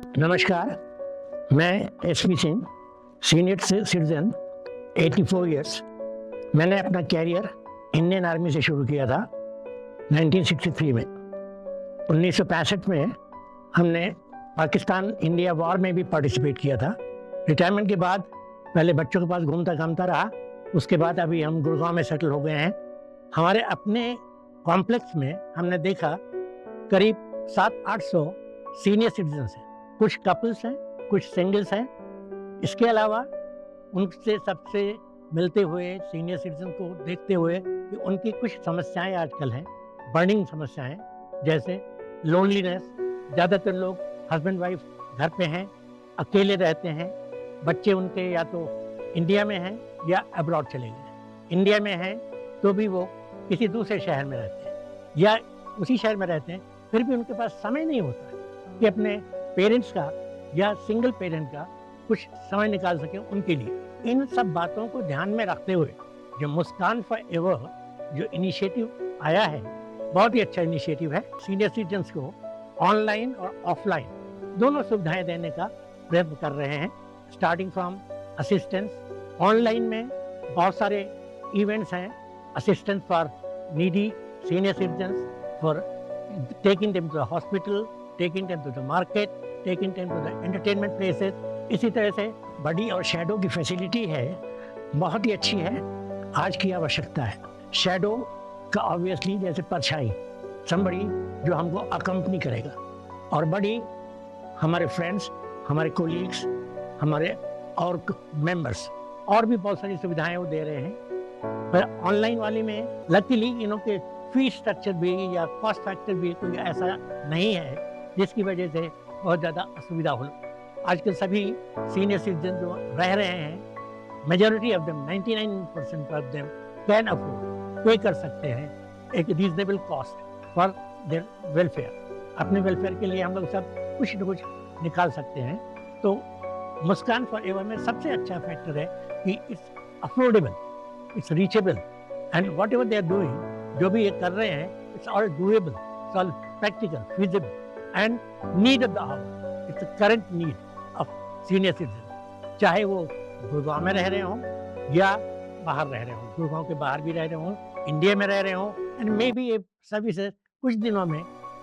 नमस्कार, मैं SP Singh, senior citizen, 84 years. मैंने अपना कैरियर इंडियन आर्मी से शुरू किया था 1963 में। 1965 में हमने पाकिस्तान इंडिया वॉर में भी पार्टिसिपेट किया था। रिटायरमेंट के बाद पहले बच्चों के पास घूमता घामता रहा, उसके बाद अभी हम गुड़गांव में सेटल हो गए हैं। हमारे अपने कॉम्प्लेक्स में हमने देखा करीब 700-800 सीनियर सिटीजन्स हैं। कुछ कपल्स हैं, कुछ सिंगल्स हैं। इसके अलावा उनसे सबसे मिलते हुए सीनियर सिटीजन को देखते हुए कि उनकी कुछ समस्याएं आजकल हैं, बर्निंग समस्याएं, जैसे लोनलीनेस। ज़्यादातर लोग हस्बैंड वाइफ घर पे हैं, अकेले रहते हैं। बच्चे उनके या तो इंडिया में हैं या अब्रॉड चले गए। इंडिया में हैं तो भी वो किसी दूसरे शहर में रहते हैं या उसी शहर में रहते हैं, फिर भी उनके पास समय नहीं होता है कि अपने पेरेंट्स का या सिंगल पेरेंट का कुछ समय निकाल सकें उनके लिए। इन सब बातों को ध्यान में रखते हुए जो मुस्कान फॉर एवर जो इनिशिएटिव आया है, बहुत ही अच्छा इनिशिएटिव है। सीनियर सिटीजन्स को ऑनलाइन और ऑफलाइन दोनों सुविधाएं देने का प्रयत्न कर रहे हैं। स्टार्टिंग फ्रॉम असिस्टेंस, ऑनलाइन में बहुत सारे इवेंट्स हैं, assistance for needy senior citizens, for taking them to the hospital, taking them to the market, taking them to the entertainment places। इसी तरह से बडी और शैडो की फैसिलिटी है, बहुत ही अच्छी है, आज की आवश्यकता है। शैडो का ऑब्वियसली जैसे परछाई, somebody जो हमको अकम्पनी करेगा, और बड़ी हमारे फ्रेंड्स, हमारे कोलीग्स, हमारे और मेंबर्स, और भी बहुत सारी सुविधाएं वो दे रहे हैं। पर ऑनलाइन वाली में लकीली इनों के फीस स्ट्रक्चर भी या कॉस्ट फैक्टर भी कोई ऐसा नहीं है जिसकी वजह से बहुत ज़्यादा असुविधा हो। आजकल सभी सीनियर सिटीजन जो रह रहे हैं, majority of them, 99% of them can afford, पे कर सकते हैं एक reasonable cost for their welfare. अपने वेलफेयर के लिए हम लोग सब कुछ न कुछ निकाल सकते हैं। तो मुस्कान फॉर एवर में सबसे अच्छा फैक्टर है कि it's affordable, it's reachable, and whatever they are doing, जो भी ये कर रहे हैं, it's all doable, it's all practical, feasible and need of the hour. It's a current need of senior citizen, चाहे वो गुड़गांव में रह रहे हों या बाहर रह रहे हों, गुड़गांव के बाहर भी रह रहे हों, इंडिया में रह रहे हों, एंड मे बी ये सर्विसेज कुछ दिनों में,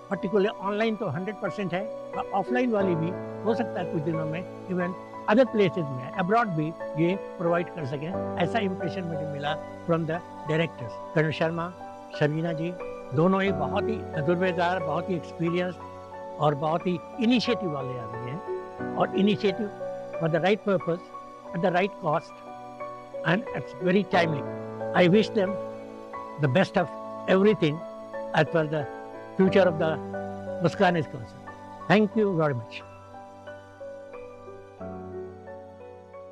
पर्टिकुलर ऑनलाइन तो 100% है, और ऑफलाइन वाली भी हो सकता है कुछ दिनों में इवन अदर प्लेसेज में, अब्रॉड भी ये प्रोवाइड कर सकें। ऐसा इंप्रेशन मुझे मिला फ्रॉम द डायरेक्टर्स। करण शर्मा, शबीना जी, दोनों ही बहुत ही तजुर्बेकार, बहुत ही एक्सपीरियंस और बहुत ही इनिशिएटिव वाले आदमी हैं, और initiative for the right purpose at the right cost, and it's very timely. I wish them the best of everything as per the future of the Muskan is concerned. Thank you very much.